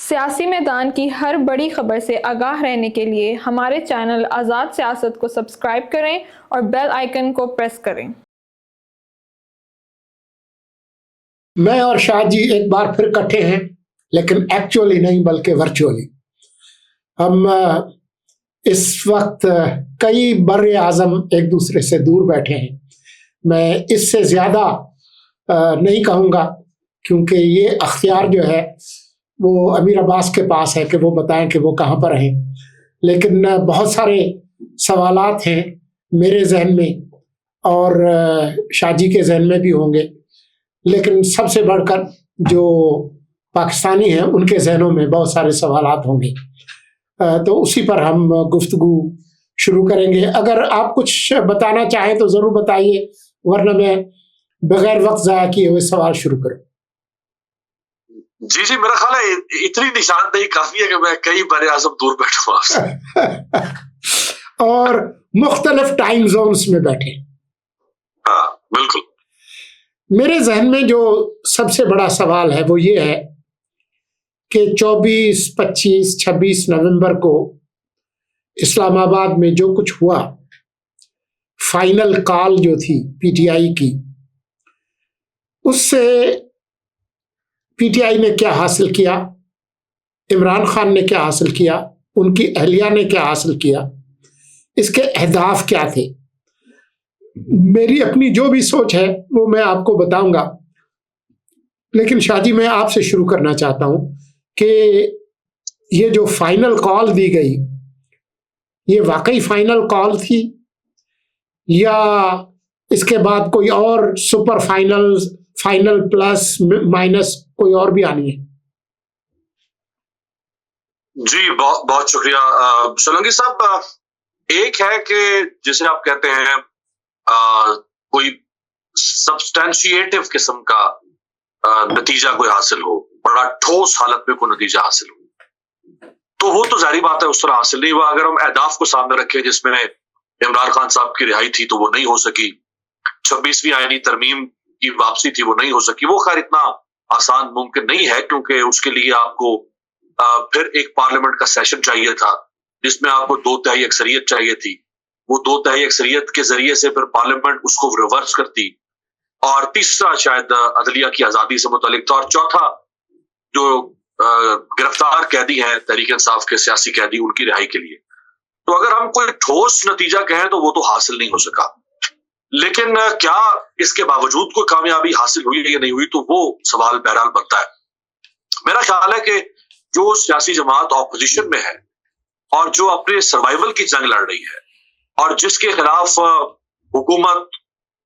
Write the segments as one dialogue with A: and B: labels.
A: سیاسی میدان کی ہر بڑی خبر سے آگاہ رہنے کے لیے ہمارے چینل آزاد سیاست کو سبسکرائب کریں اور بیل آئیکن کو پریس کریں۔
B: میں اور شاہ جی ایک بار پھر اکٹھے ہیں، لیکن ایکچولی نہیں بلکہ ورچولی۔ ہم اس وقت کئی بر اعظم ایک دوسرے سے دور بیٹھے ہیں۔ میں اس سے زیادہ نہیں کہوں گا کیونکہ یہ اختیار جو ہے وہ امیر عباس کے پاس ہے کہ وہ بتائیں کہ وہ کہاں پر ہیں، لیکن بہت سارے سوالات ہیں میرے ذہن میں اور شاہ جی کے ذہن میں بھی ہوں گے، لیکن سب سے بڑھ کر جو پاکستانی ہیں ان کے ذہنوں میں بہت سارے سوالات ہوں گے، تو اسی پر ہم گفتگو شروع کریں گے۔ اگر آپ کچھ بتانا چاہیں تو ضرور بتائیے، ورنہ میں بغیر وقت ضائع کیے ہوئے سوال شروع کروں۔
C: جی میرا خیال ہے اتنی نشاندہی کافی ہے کہ میں کئی بر اعظم دور بیٹھوں آپ سے
B: اور مختلف ٹائم زونز میں بیٹھے۔
C: ہاں بالکل۔
B: میرے ذہن میں جو سب سے بڑا سوال ہے وہ یہ ہے کہ 24، 25، 26 نومبر کو اسلام آباد میں جو کچھ ہوا، فائنل کال جو تھی پی ٹی آئی کی، اس سے پی ٹی آئی نے کیا حاصل کیا، عمران خان نے کیا حاصل کیا، ان کی اہلیہ نے کیا حاصل کیا، اس کے اہداف کیا تھے۔ میری اپنی جو بھی سوچ ہے وہ میں آپ کو بتاؤں گا، لیکن شاہ جی میں آپ سے شروع کرنا چاہتا ہوں کہ یہ جو فائنل کال دی گئی، یہ واقعی فائنل کال تھی یا اس کے بعد کوئی اور سپر فائنل پلس مائنس کوئی اور بھی آنی ہے؟
C: جی بہت شکریہ سولنگی صاحب۔ ایک ہے کہ جسے آپ کہتے ہیں کوئی سبسٹینشیٹو قسم کا نتیجہ کوئی حاصل ہو، بڑا ٹھوس حالت میں کوئی نتیجہ حاصل ہو، تو وہ تو ظاہری بات ہے اس طرح حاصل نہیں ہوا۔ اگر ہم اہداف کو سامنے رکھیں جس میں عمران خان صاحب کی رہائی تھی تو وہ نہیں ہو سکی، 26ویں آئینی ترمیم کی واپسی تھی وہ نہیں ہو سکی، وہ خیر اتنا آسان ممکن نہیں ہے کیونکہ اس کے لیے آپ کو پھر ایک پارلیمنٹ کا سیشن چاہیے تھا جس میں آپ کو 2/3 اکثریت چاہیے تھی۔ وہ 2/3 اکثریت کے ذریعے سے پھر پارلیمنٹ اس کو ریورس کرتی، اور تیسرا شاید عدلیہ کی آزادی سے متعلق تھا، اور چوتھا جو گرفتار قیدی ہیں تحریک انصاف کے سیاسی قیدی، ان کی رہائی کے لیے۔ تو اگر ہم کوئی ٹھوس نتیجہ کہیں تو وہ تو حاصل نہیں ہو سکا، لیکن کیا اس کے باوجود کوئی کامیابی حاصل ہوئی یا نہیں ہوئی تو وہ سوال بہرحال بنتا ہے۔ میرا خیال ہے کہ جو سیاسی جماعت اپوزیشن میں ہے اور جو اپنے سروائیول کی جنگ لڑ رہی ہے اور جس کے خلاف حکومت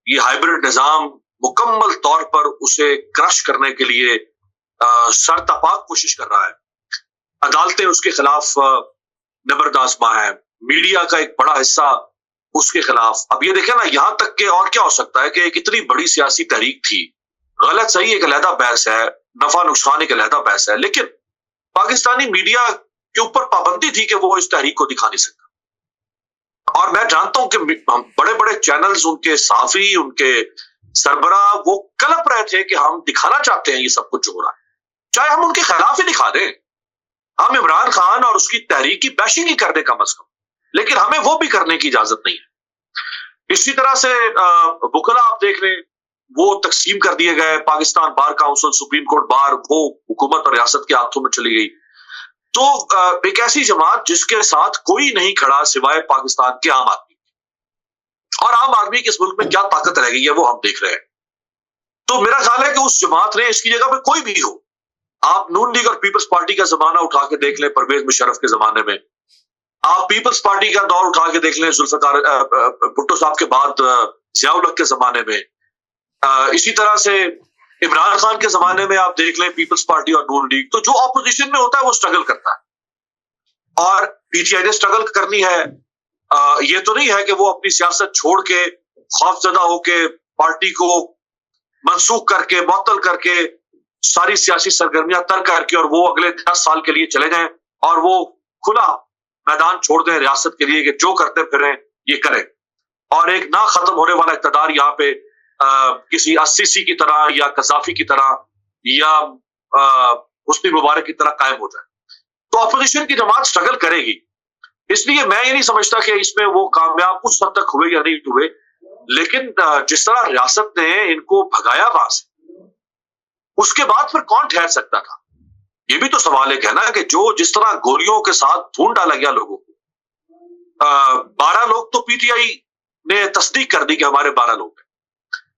C: یہ ہائبرڈ نظام مکمل طور پر اسے کرش کرنے کے لیے سرتاپاک کوشش کر رہا ہے، عدالتیں اس کے خلاف نبرد آزما ہے، میڈیا کا ایک بڑا حصہ اس کے خلاف۔ اب یہ دیکھیں نا، یہاں تک کہ اور کیا ہو سکتا ہے کہ ایک اتنی بڑی سیاسی تحریک تھی، غلط صحیح ایک علیحدہ بحث ہے، نفع نقصان ایک علیحدہ بحث ہے، لیکن پاکستانی میڈیا کے اوپر پابندی تھی کہ وہ اس تحریک کو دکھا نہیں سکتا۔ اور میں جانتا ہوں کہ بڑے بڑے چینلز، ان کے صحافی، ان کے سربراہ وہ کلپ رہے تھے کہ ہم دکھانا چاہتے ہیں یہ سب کچھ جو ہو رہا ہے، چاہے ہم ان کے خلاف ہی دکھا دیں، ہم عمران خان اور اس کی تحریک کی بیشنگ ہی کر دیں کم از کم، لیکن ہمیں وہ بھی کرنے کی اجازت نہیں ہے۔ اسی طرح سے وکلا آپ دیکھ لیں، وہ تقسیم کر دیے گئے، پاکستان بار کاؤنسل، سپریم کورٹ بار، وہ حکومت اور ریاست کے ہاتھوں میں چلی گئی۔ تو ایک ایسی جماعت جس کے ساتھ کوئی نہیں کھڑا سوائے پاکستان کے عام آدمی، اور عام آدمی کے اس ملک میں کیا طاقت رہ گئی ہے وہ ہم دیکھ رہے ہیں۔ تو میرا خیال ہے کہ اس جماعت نے اس کی جگہ پہ کوئی بھی ہو، آپ نون لیگ اور پیپلز پارٹی کا زمانہ اٹھا کے دیکھ لیں پرویز مشرف کے زمانے میں، آپ پیپلز پارٹی کا دور اٹھا کے دیکھ لیں ذوالفقار بھٹو صاحب کے بعد ضیاء الحق کے زمانے میں، اسی طرح سے عمران خان کے زمانے میں آپ دیکھ لیں پیپلز پارٹی اور نون لیگ۔ تو جو اپوزیشن میں ہوتا ہے وہ سٹرگل کرتا ہے، اور پی ٹی آئی نے سٹرگل کرنی ہے۔ یہ تو نہیں ہے کہ وہ اپنی سیاست چھوڑ کے خوف زدہ ہو کے پارٹی کو منسوخ کر کے معطل کر کے ساری سیاسی سرگرمیاں ترک کر کے اور وہ اگلے 10 سال کے لیے چلے جائیں اور وہ کھلا میدان چھوڑ دیں ریاست کے لیے کہ جو کرتے پھریں یہ کریں، اور ایک نہ ختم ہونے والا اقتدار یہاں پہ کسی السیسی کی طرح یا قذافی کی طرح یا حسنی مبارک کی طرح قائم ہو جائے۔ تو اپوزیشن کی جماعت اسٹرگل کرے گی. اس لیے میں یہ نہیں سمجھتا کہ اس میں وہ کامیاب کچھ حد تک ہوئے یا نہیں ہوئے، لیکن جس طرح ریاست نے ان کو بھگایا وہاں سے، اس کے بعد پھر کون ٹھہر سکتا تھا؟ یہ بھی تو سوال ایک ہے نا کہ جو جس طرح گولیوں کے ساتھ ڈھونڈ ڈالا گیا لوگوں کو. 12 لوگ تو پی ٹی آئی نے تصدیق کر دی کہ ہمارے 12 لوگ ہیں.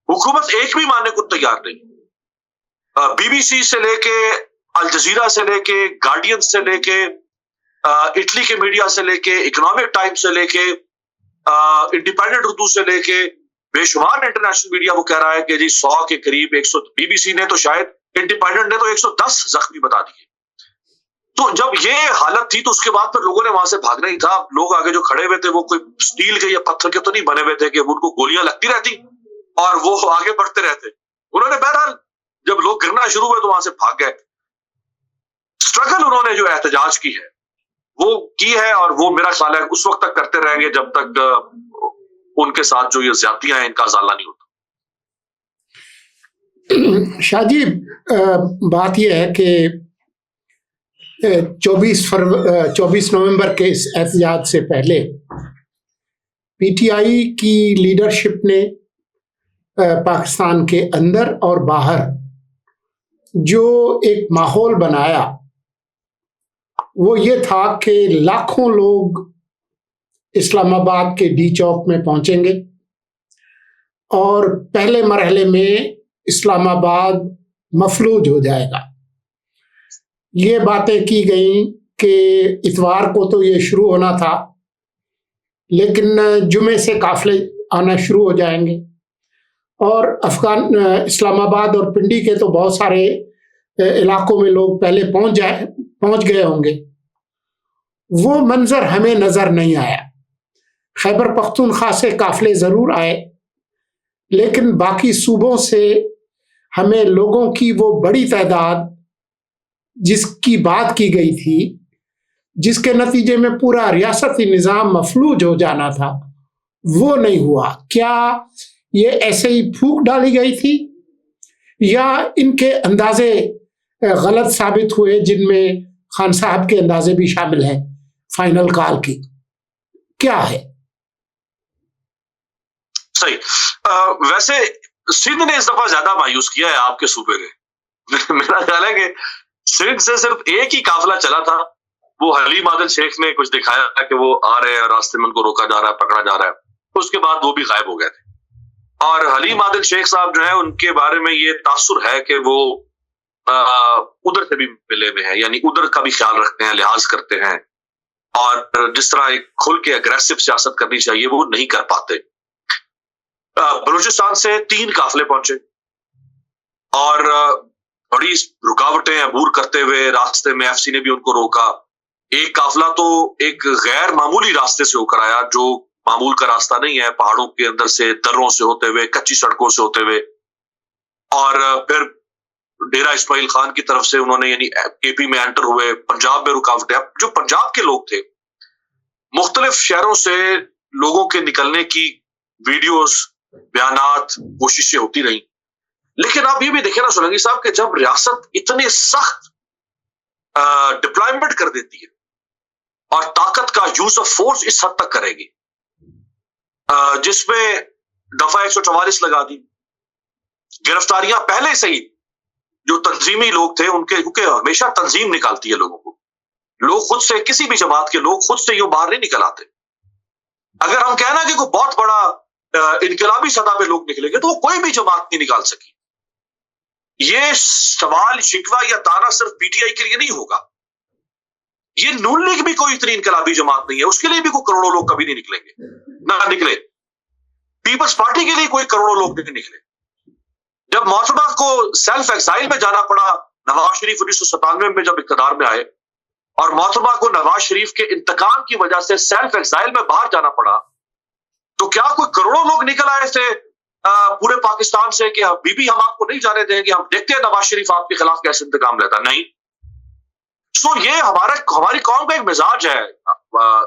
C: حکومت ایک بھی ماننے کو تیار نہیں. بی بی سی سے لے کے، الجزیرہ سے لے کے، گارڈین سے لے کے، اٹلی کے میڈیا سے لے کے، اکنامک ٹائمز سے لے کے، انڈیپینڈنٹ اردو سے لے کے، بے شمار انٹرنیشنل میڈیا وہ کہہ رہا ہے کہ جی 100 کے قریب 100، بی بی سی نے تو شاید، انڈیپینڈنٹ نے تو 110 زخمی بتا دیے. تو جب یہ حالت تھی تو اس کے بعد پھر لوگوں نے وہاں سے بھاگنا ہی تھا. لوگ آگے جو کھڑے ہوئے تھے وہ کوئی سٹیل کے یا پتھر کے تو نہیں بنے ہوئے تھے کہ ان کو گولیاں لگتی رہتی اور وہ آگے بڑھتے رہتے. انہوں نے بہرحال جب لوگ گرنا شروع ہوئے تو وہاں سے بھاگ گئے. اسٹرگل انہوں نے جو احتجاج کی ہے وہ کی ہے، اور وہ میرا خیال ہے اس وقت تک کرتے رہیں گے جب تک ان کے ساتھ جو یہ زیادتیاں ہیں ان کا ازالہ نہیں ہوتا.
B: شاہ جی، بات یہ ہے کہ 24 نومبر کے اس احتجاج سے پہلے پی ٹی آئی کی لیڈرشپ نے پاکستان کے اندر اور باہر جو ایک ماحول بنایا وہ یہ تھا کہ لاکھوں لوگ اسلام آباد کے ڈی چوک میں پہنچیں گے اور پہلے مرحلے میں اسلام آباد مفلوج ہو جائے گا. یہ باتیں کی گئیں کہ اتوار کو تو یہ شروع ہونا تھا، لیکن جمعے سے قافلے آنا شروع ہو جائیں گے اور اسلام آباد اور پنڈی کے تو بہت سارے علاقوں میں لوگ پہلے پہنچ گئے ہوں گے. وہ منظر ہمیں نظر نہیں آیا. خیبر پختونخوا سے قافلے ضرور آئے، لیکن باقی صوبوں سے ہمیں لوگوں کی وہ بڑی تعداد جس کی بات کی گئی تھی، جس کے نتیجے میں پورا ریاستی نظام مفلوج ہو جانا تھا، وہ نہیں ہوا. کیا یہ ایسے ہی پھونک ڈالی گئی تھی یا ان کے اندازے غلط ثابت ہوئے، جن میں خان صاحب کے اندازے بھی شامل ہیں فائنل کال کی؟ کیا ہے
C: صحیح؟ ویسے سندھ نے اس دفعہ زیادہ مایوس کیا ہے آپ کے صوبے نے. میرا خیال ہے کہ سندھ سے صرف ایک ہی قافلہ چلا تھا. وہ حلیم عادل شیخ نے کچھ دکھایا کہ وہ آ رہے ہیں، راستے میں ان کو روکا جا رہا ہے، پکڑا جا رہا ہے. اس کے بعد وہ بھی غائب ہو گئے تھے. اور حلیم عادل شیخ صاحب جو ہیں ان کے بارے میں یہ تاثر ہے کہ وہ ادھر سے بھی ملے ہوئے ہیں، یعنی ادھر کا بھی خیال رکھتے ہیں، لحاظ کرتے ہیں، اور جس طرح ایک کھل کے اگریسو سیاست کرنی چاہیے وہ نہیں کر پاتے. بلوچستان سے 3 قافلے پہنچے اور بڑی رکاوٹیں عبور کرتے ہوئے راستے میں ایف سی نے بھی ان کو روکا. ایک قافلہ تو ایک غیر معمولی راستے سے ہو کر آیا جو معمول کا راستہ نہیں ہے، پہاڑوں کے اندر سے، دروں سے ہوتے ہوئے، کچی سڑکوں سے ہوتے ہوئے، اور پھر ڈیرہ اسماعیل خان کی طرف سے انہوں نے یعنی کے پی میں انٹر ہوئے. پنجاب میں رکاوٹیں. جو پنجاب کے لوگ تھے، مختلف شہروں سے لوگوں کے نکلنے کی ویڈیوز، بیانات، کوششیں ہوتی رہیں. لیکن آپ یہ بھی دیکھیں نا سولنگی صاحب کہ جب ریاست اتنے سخت ڈپلائمنٹ کر دیتی ہے اور طاقت کا یوز آف فورس اس حد تک کرے گی، جس میں دفعہ 144 لگا دی، گرفتاریاں پہلے سے ہی جو تنظیمی لوگ تھے ان کے، کیونکہ ہمیشہ تنظیم نکالتی ہے لوگوں کو، لوگ خود سے، کسی بھی جماعت کے لوگ خود سے یوں باہر نہیں نکل آتے. اگر ہم کہنا کہ کوئی بہت بڑا انقلابی سطح پہ لوگ نکلیں گے تو وہ کوئی بھی جماعت نہیں نکال سکی. یہ سوال شکوہ یا تانا صرف پی ٹی آئی کے لیے نہیں ہوگا. یہ نون لیگ بھی کوئی اتنی انقلابی جماعت نہیں ہے، اس کے لیے بھی کوئی کروڑوں لوگ کبھی نہیں نکلیں گے، نہ نکلے. پیپلز پارٹی کے لیے کوئی کروڑوں لوگ نہیں نکلے. جب محترمہ کو سیلف ایگزائل میں جانا پڑا، نواز شریف 1997 میں جب اقتدار میں آئے اور محترمہ کو نواز شریف کے انتقام کی وجہ سے سیلف ایگزائل میں باہر جانا پڑا، تو کیا کوئی کروڑوں لوگ نکل آئے تھے پورے پاکستان سے کہ بی ہم آپ کو نہیں جانے دیں گے، ہم دیکھتے ہیں نواز شریف آپ کے خلاف کیسے انتقام لیتا؟ نہیں. سو یہ ہماری قوم کا ایک مزاج ہے.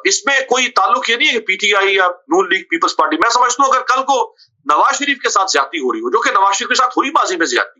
C: اس میں کوئی تعلق یہ نہیں ہے کہ پی ٹی آئی یا نون لیگ پیپلز پارٹی. میں سمجھتا ہوں اگر کل کو نواز شریف کے ساتھ زیادتی ہو رہی ہو، جو کہ نواز شریف کے ساتھ ہوئی ماضی میں زیادتی،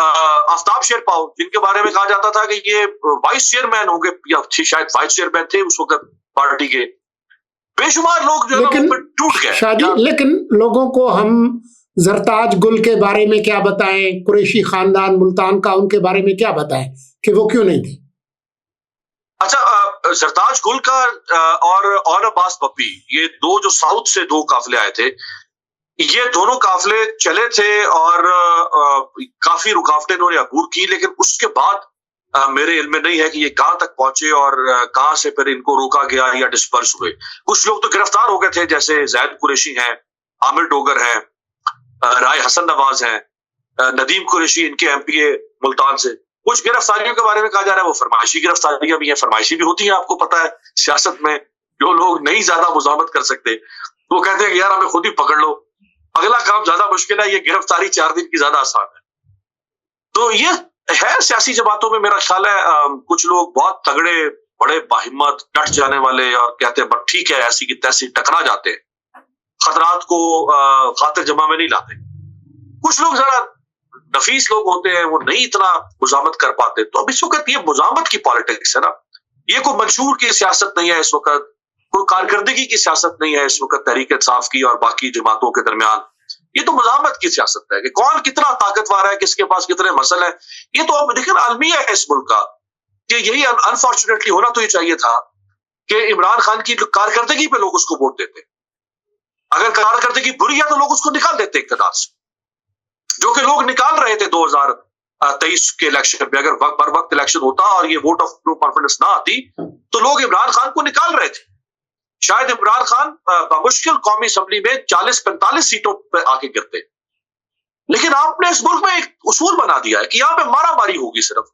C: آفتاب شیرپاؤ جن کے بارے میں کہا جاتا تھا کہ یہ وائس چیئرمین ہوں گے یا شاید وائس چیئرمین تھے اس وقت پارٹی کے، بے شمار لوگ جو ہے نا ٹوٹ گئے.
B: شاہ جی لیکن لوگوں کو ہم زرتاج گل کے بارے میں کیا بتائیں، قریشی خاندان ملتان کا ان کے بارے میں کیا بتائیں کہ وہ کیوں نہیں تھے؟
C: اچھا، زرتاج گل کا اور عباس پپی، یہ دو جو ساؤتھ سے دو قافلے آئے تھے، یہ دونوں قافلے چلے تھے اور کافی رکاوٹیں انہوں نے عبور کی، لیکن اس کے بعد میرے علم میں نہیں ہے کہ یہ کہاں تک پہنچے اور کہاں سے پھر ان کو روکا گیا یا ڈسپرس ہوئے. کچھ لوگ تو گرفتار ہو گئے تھے، جیسے زید قریشی ہیں، عامر ڈوگر ہیں، رائے حسن نواز ہیں، ندیم قریشی ان کے ایم پی اے ملتان سے. کچھ گرفتاریوں کے بارے میں کہا جا رہا ہے وہ فرمائشی گرفتاریاں بھی ہیں، فرمائشی بھی ہوتی ہیں. آپ کو پتا ہے سیاست میں جو لوگ نہیں زیادہ مزاحمت کر سکتے وہ کہتے ہیں کہ یار ہمیں خود ہی پکڑ لو، اگلا کام زیادہ مشکل ہے، یہ گرفتاری 4 دن کی زیادہ آسان ہے. تو یہ ہے سیاسی جماعتوں میں میرا خیال ہے کچھ لوگ بہت تگڑے، بڑے باہمت، ڈٹ جانے والے اور کہتے ہیں بس ٹھیک ہے ایسی کی تیسی ٹکرا جاتے ہیں، خطرات کو خاطر جمع میں نہیں لاتے. کچھ لوگ ذرا نفیس لوگ ہوتے ہیں، وہ نہیں اتنا مزاحمت کر پاتے. تو اب اس وقت یہ مزاحمت کی پالیٹکس ہے نا، یہ کوئی منشور کی سیاست نہیں ہے اس وقت، کوئی کارکردگی کی سیاست نہیں ہے اس وقت تحریک انصاف کی اور باقی جماعتوں کے درمیان. یہ تو مزاحمت کی سیاست ہے کہ کون کتنا طاقتور ہے، کس کے پاس کتنے مسئلے ہیں. یہ تو اب دیکھیں المیہ ہے اس ملک کا کہ یہی انفارچونیٹلی ہونا تو یہ چاہیے تھا کہ عمران خان کی کارکردگی پہ لوگ اس کو ووٹ دیتے. اگر کارکردگی بری ہے تو لوگ اس کو نکال دیتے اقتدار سے، جو کہ لوگ نکال رہے تھے 2023 کے الیکشن میں. اگر بر وقت الیکشن ہوتا اور یہ ووٹ آف نو کانفیڈنس نہ آتی تو لوگ عمران خان کو نکال رہے تھے. شاید عمران خان بمشکل قومی اسمبلی میں 40-45 سیٹوں پہ آ کے گرتے. لیکن آپ نے اس ملک میں ایک اصول بنا دیا ہے کہ یہاں پہ مارا ماری ہوگی، صرف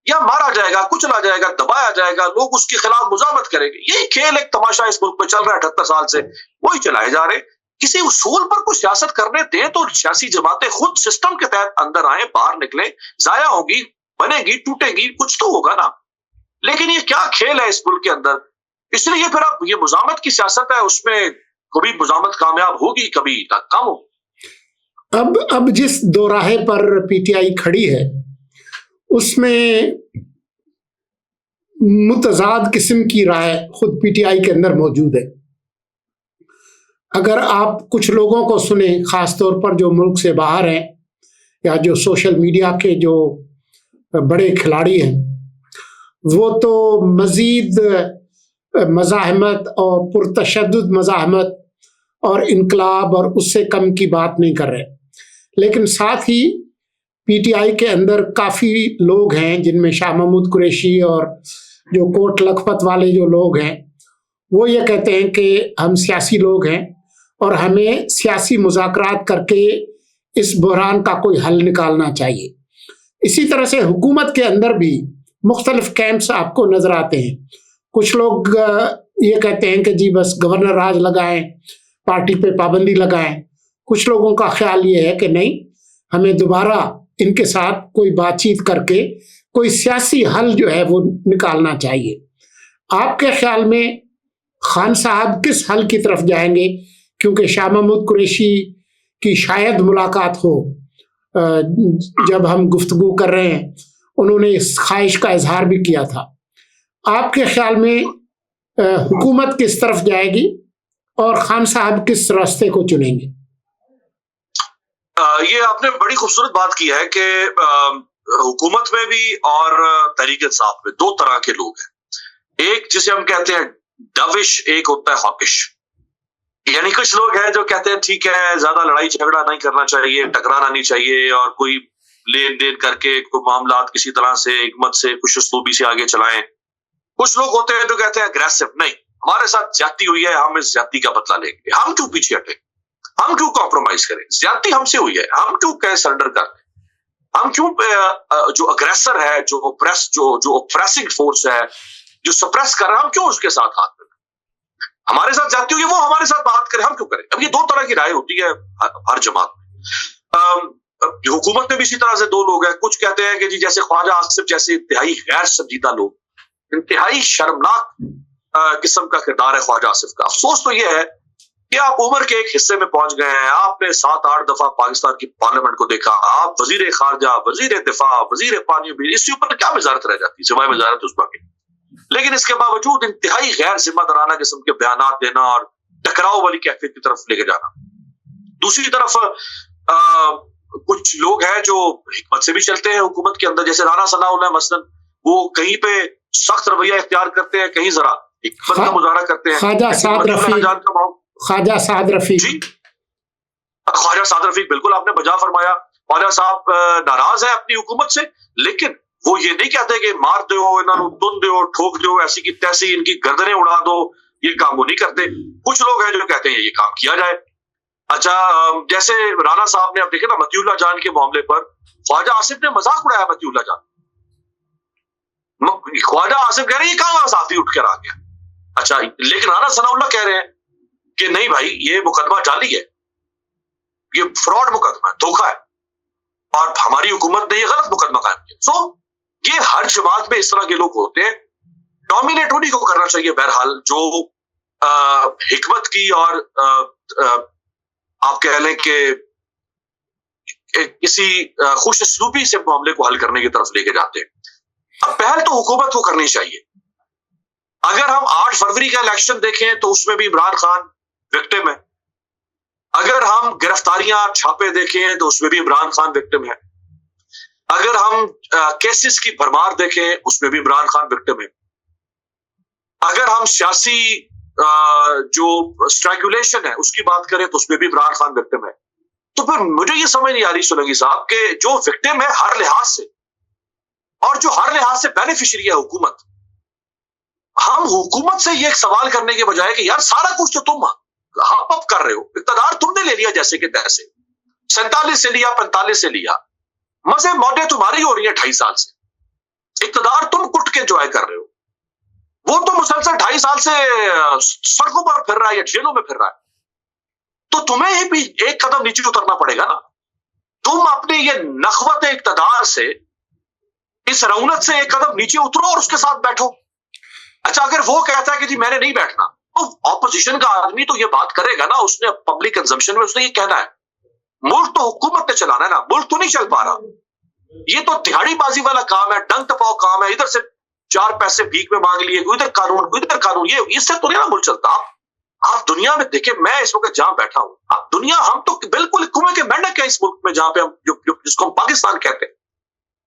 C: یا مارا جائے گا، کچلا جائے گا، دبایا جائے گا، لوگ اس کے خلاف مزاحمت کریں گے. یہی کھیل ایک تماشا اس ملک میں چل رہا ہے 78 سال سے، وہی چلائے جا رہے. کسی اصول پر کوئی سیاست کرنے دیں تو سیاسی جماعتیں خود سسٹم کے تحت اندر آئیں، باہر نکلیں، ضائع ہوگی، بنے گی، ٹوٹے گی، کچھ تو ہوگا نا. لیکن یہ کیا کھیل ہے اس ملک کے اندر؟ اس لیے پھر اب یہ مزاحمت کی سیاست ہے، اس میں کبھی مزاحمت کامیاب ہوگی، کبھی ناکام ہوگی.
B: اب جس دو راہے پر پی ٹی آئی کھڑی ہے اس میں متضاد قسم کی رائے خود پی ٹی آئی کے اندر موجود ہے. اگر آپ کچھ لوگوں کو سنیں، خاص طور پر جو ملک سے باہر ہیں یا جو سوشل میڈیا کے جو بڑے کھلاڑی ہیں، وہ تو مزید مزاحمت اور پرتشدد مزاحمت اور انقلاب اور اس سے کم کی بات نہیں کر رہے. لیکن ساتھ ہی پی ٹی آئی کے اندر کافی لوگ ہیں جن میں شاہ محمود قریشی اور جو کوٹ لکھپت والے جو لوگ ہیں، وہ یہ کہتے ہیں کہ ہم سیاسی لوگ ہیں اور ہمیں سیاسی مذاکرات کر کے اس بحران کا کوئی حل نکالنا چاہیے. اسی طرح سے حکومت کے اندر بھی مختلف کیمپس آپ کو نظر آتے ہیں. کچھ لوگ یہ کہتے ہیں کہ جی بس گورنر راج لگائیں، پارٹی پہ پابندی لگائیں. کچھ لوگوں کا خیال یہ ہے کہ نہیں، ہمیں دوبارہ ان کے ساتھ کوئی بات چیت کر کے کوئی سیاسی حل جو ہے وہ نکالنا چاہیے. آپ کے خیال میں خان صاحب کس حل کی طرف جائیں گے؟ کیونکہ شاہ محمود قریشی کی شاید ملاقات ہو، جب ہم گفتگو کر رہے ہیں انہوں نے اس خواہش کا اظہار بھی کیا تھا. آپ کے خیال میں حکومت کس طرف جائے گی اور خان صاحب کس راستے کو چنیں گے؟
C: یہ آپ نے بڑی خوبصورت بات کی ہے کہ حکومت میں بھی اور تحریک انصاف میں دو طرح کے لوگ ہیں. ایک جسے ہم کہتے ہیں ڈوش، ایک ہوتا ہے ہاکش. یعنی کچھ لوگ ہیں جو کہتے ہیں ٹھیک ہے زیادہ لڑائی جھگڑا نہیں کرنا چاہیے، ٹکرانا نہیں چاہیے، اور کوئی لین دین کر کے کوئی معاملات کسی طرح سے حکمت سے خوش اسلوبی سے آگے چلائیں. کچھ لوگ ہوتے ہیں جو کہتے ہیں اگریسو، نہیں ہمارے ساتھ زیادتی ہوئی ہے، ہم اس زیادتی کا بدلہ لیں گے، ہم کیوں پیچھے ہٹیں، ہم کیوں کمپرومائز کریں، زیادتی ہم سے ہوئی ہے، ہم کیوں کہ سرنڈر کر دیں، ہم کیوں جو اگریسر ہے، جو اوپریسنگ فورس ہے، جو سپریس کر رہا ہے، ہم کیوں اس کے ساتھ ہاتھ کریں، ہمارے ساتھ زیادتی ہوئی ہے وہ ہمارے ساتھ بات کرے، ہم کیوں کریں. اب یہ دو طرح کی رائے ہوتی ہے ہر جماعت میں. حکومت میں بھی اسی طرح سے دو لوگ ہیں. کچھ کہتے ہیں کہ جی جیسے خواجہ آصف جیسے انتہائی غیر سنجیدہ لوگ، انتہائی شرمناک قسم کا کردار ہے خواجہ آصف کا. افسوس تو یہ ہے کہ آپ عمر کے ایک حصے میں پہنچ گئے ہیں, آپ نے 7-8 دفعہ پاکستان کی پارلیمنٹ کو دیکھا, آپ وزیر خارجہ, وزیر دفاع, وزیر پانی بھی, اس کے اوپر کیا وزارت رہ جاتی سوائے وزارت عظمیٰ کے. لیکن اس کے باوجود انتہائی غیر ذمہ دارانہ قسم کے بیانات دینا اور ٹکراؤ والی کیفیت کی طرف لے کے جانا. دوسری طرف کچھ لوگ ہیں جو حکمت سے بھی چلتے ہیں حکومت کے اندر, جیسے رانا ثناء اللہ مثلاً, وہ کہیں پہ سخت رویہ اختیار کرتے ہیں, کہیں ذرا حکمت کا مظاہرہ کرتے ہیں.
B: خواجہ سعد رفیق,
C: جی خواجہ سعد رفیق, بالکل آپ نے بجا فرمایا. خواجہ صاحب ناراض ہیں اپنی حکومت سے, لیکن وہ یہ نہیں کہتے کہ مار دو, انہوں تن دو, ٹھوک دو, ایسی کی تیسی ان کی گردنیں اڑا دو, یہ کام وہ نہیں کرتے. کچھ لوگ ہیں جو کہتے ہیں یہ کام کیا جائے. اچھا, جیسے رانا صاحب نے اب دیکھے نا متی اللہ جان کے معاملے پر خواجہ آصف نے مذاق اڑایا. متی اللہ جان, خواجہ آصف کہہ رہے ہیں یہ کہاں صحافی اٹھ کر آ گیا. اچھا, لیکن رانا ثناء اللہ کہہ رہے ہیں کہ نہیں بھائی یہ مقدمہ جعلی ہے, یہ فراڈ مقدمہ ہے, دھوکہ ہے, اور ہماری حکومت نے یہ غلط مقدمہ قائم کیا. سو یہ ہر جماعت میں اس طرح کے لوگ ہوتے ہیں. ڈومینیٹ انہیں کو کرنا چاہیے بہرحال جو حکمت کی اور آپ کہہ لیں کہ کسی خوش اسلوبی سے معاملے کو حل کرنے کی طرف لے کے جاتے ہیں. اب پہل تو حکومت کو کرنی چاہیے. اگر ہم 8 فروری کا الیکشن دیکھیں تو اس میں بھی عمران خان وکٹم ہے. اگر ہم گرفتاریاں چھاپے دیکھیں تو اس میں بھی عمران خان وکٹم ہے. اگر ہم کیسز کی بھرمار دیکھیں اس میں بھی عمران خان وکٹم ہے. اگر ہم سیاسی جو اسٹریگولیشن ہے اس کی بات کریں تو اس میں بھی عمران خان وکٹم ہے. تو پھر مجھے یہ سمجھ نہیں آ رہی سولنگی صاحب کہ جو وکٹم ہے ہر لحاظ سے اور جو ہر لحاظ سے بینیفیشری ہے حکومت, ہم حکومت سے یہ ایک سوال کرنے کے بجائے کہ یار سارا کچھ تو تم ہاپ اپ کر رہے ہو, اقتدار تم نے لے لیا جیسے کہ تیسے, 47 سے لیا, 45 سے لیا, مزے موڈے تمہاری ہو رہی ہیں 2.5 سال سے, اقتدار تم کٹ کے انجوائے کر رہے ہو, وہ تو مسلسل 2.5 سال سے سڑکوں پر پھر رہا ہے یا جیلوں میں پھر رہا ہے. تو تمہیں ہی بھی ایک قدم نیچے اترنا پڑے گا نا. تم اپنے یہ نخوت اقتدار سے, اس رونت سے ایک قدم نیچے اترو اور اس کے ساتھ بیٹھو. اچھا, اگر وہ کہتا ہے کہ جی میں نے نہیں بیٹھنا, تو اپوزیشن کا آدمی تو یہ بات کرے گا نا, اس نے پبلک کنزمپشن میں اس نے یہ کہنا ہے. ملک تو حکومت نے چلانا ہے نا, ملک تو نہیں چل پا رہا. یہ تو دہاڑی بازی والا کام ہے, ڈنگ ٹپاؤ کام ہے, ادھر سے 4 پیسے بھیک میں مانگ لیے, ادھر قانون, یہ اس سے تو نہیں نا ملک چلتا. آپ دنیا میں دیکھیں, میں اس وقت جہاں بیٹھا ہوں, آپ دنیا, ہم تو بالکل کنویں کے مینڈک ہیں اس ملک میں جہاں پہ ہم جس کو ہم پاکستان کہتے ہیں.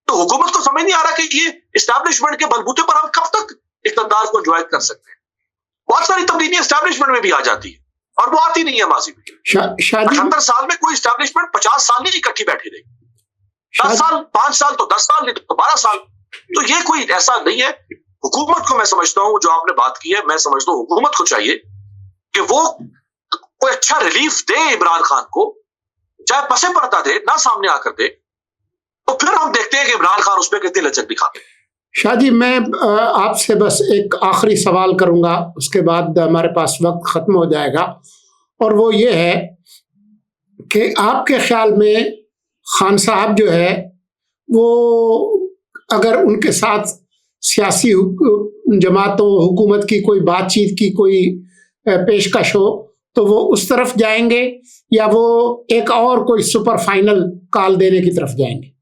C: تو حکومت کو سمجھ نہیں آ رہا کہ یہ اسٹیبلشمنٹ کے بلبوتے پر ہم کب تک اقتدار کو انجوائے کر سکتے ہیں. بہت ساری تبدیلیاں اسٹیبلشمنٹ میں بھی آ جاتی ہے اور وہ آتی نہیں ہے ماضی میں. 78 سال میں کوئی اسٹیبلشمنٹ 50 سال نہیں اکٹھی بیٹھی رہی, 10 سال, 5 سال, تو 10 سال, نہیں تو 12 سال. تو یہ کوئی ایسا نہیں ہے. حکومت کو میں سمجھتا ہوں, جو آپ نے بات کی ہے, میں سمجھتا ہوں حکومت کو چاہیے کہ وہ کوئی اچھا ریلیف دے عمران خان کو, چاہے پسے پردہ دے, نہ سامنے آ کر دے, تو پھر ہم دیکھتے ہیں کہ عمران خان اس پہ کتنی لچک دکھاتے ہیں.
B: شاہ جی, میں آپ سے بس ایک آخری سوال کروں گا, اس کے بعد ہمارے پاس وقت ختم ہو جائے گا, اور وہ یہ ہے کہ آپ کے خیال میں خان صاحب جو ہے وہ, اگر ان کے ساتھ سیاسی جماعتوں, حکومت کی کوئی بات چیت کی کوئی پیشکش ہو, تو وہ اس طرف جائیں گے یا وہ ایک اور کوئی سپر فائنل کال دینے کی طرف جائیں گے؟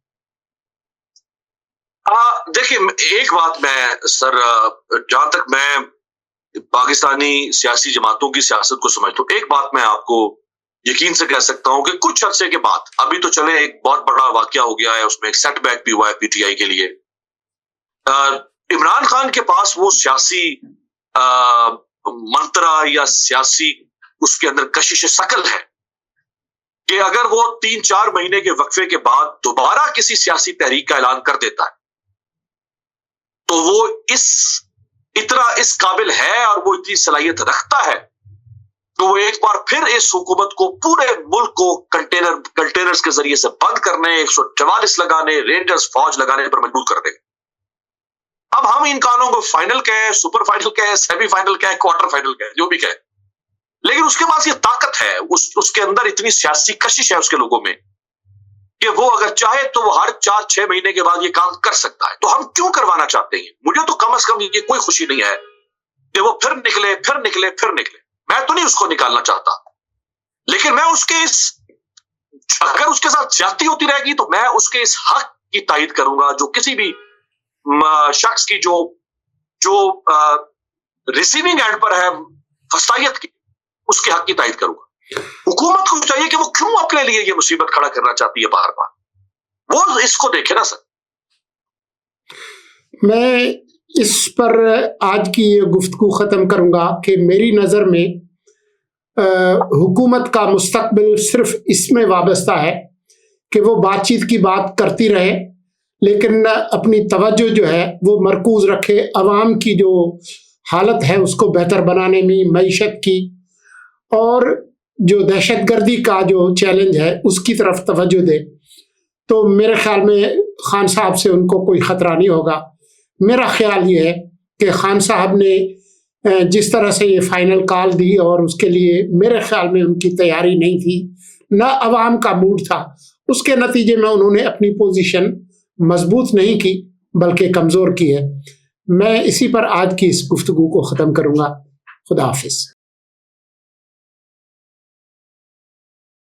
C: دیکھیں, ایک بات میں سر, جہاں تک میں پاکستانی سیاسی جماعتوں کی سیاست کو سمجھتا ہوں, ایک بات میں آپ کو یقین سے کہہ سکتا ہوں کہ کچھ عرصے کے بعد, ابھی تو چلے ایک بہت بڑا واقعہ ہو گیا ہے, اس میں ایک سیٹ بیک بھی ہوا ہے پی ٹی آئی کے لیے. عمران خان کے پاس وہ سیاسی منترا یا سیاسی اس کے اندر کشش ثقل ہے کہ اگر وہ 3-4 مہینے کے وقفے کے بعد دوبارہ کسی سیاسی تحریک کا اعلان کر دیتا ہے, تو وہ اس قابل ہے اور وہ اتنی صلاحیت رکھتا ہے تو وہ ایک بار پھر اس حکومت کو پورے ملک کو کنٹینرز کے ذریعے سے بند کرنے, 144 لگانے, رینجرز فوج لگانے پر مجبور کر دے گا. اب ہم ان کانوں کو فائنل کہیں, سپر فائنل کہیں, سیمی فائنل کہیں, کوارٹر فائنل کہیں, جو بھی کہیں, لیکن اس کے پاس یہ طاقت ہے, اس کے اندر اتنی سیاسی کشش ہے اس کے لوگوں میں کہ وہ اگر چاہے تو وہ ہر 4-6 مہینے کے بعد یہ کام کر سکتا ہے. تو ہم کیوں کروانا چاہتے ہیں؟ مجھے تو کم از کم یہ کوئی خوشی نہیں ہے کہ وہ پھر نکلے. میں تو نہیں اس کو نکالنا چاہتا, اگر اس کے ساتھ زیادتی ہوتی رہے گی تو میں اس کے اس حق کی تائید کروں گا جو کسی بھی شخص کی جو ریسیونگ اینڈ پر ہے فسائیت کی، اس کے حق کی تائید کروں گا۔ حکومت کو چاہیے کہ وہ کیوں اپنے لیے یہ مصیبت کھڑا کرنا چاہتی ہے بار بار، وہ اس کو دیکھے نا سر۔
B: میں اس پر آج کی یہ گفتگو ختم کروں گا کہ میری نظر میں حکومت کا مستقبل صرف اس میں وابستہ ہے کہ وہ بات چیت کی بات کرتی رہے، لیکن اپنی توجہ جو ہے وہ مرکوز رکھے عوام کی جو حالت ہے اس کو بہتر بنانے میں، معیشت کی اور جو دہشت گردی کا جو چیلنج ہے اس کی طرف توجہ دے۔ تو میرے خیال میں خان صاحب سے ان کو کوئی خطرہ نہیں ہوگا۔ میرا خیال یہ ہے کہ خان صاحب نے جس طرح سے یہ فائنل کال دی اور اس کے لیے میرے خیال میں ان کی تیاری نہیں تھی، نہ عوام کا موڈ تھا، اس کے نتیجے میں انہوں نے اپنی پوزیشن مضبوط نہیں کی بلکہ کمزور کی ہے۔ میں اسی پر آج کی اس گفتگو کو ختم کروں گا۔ خدا حافظ۔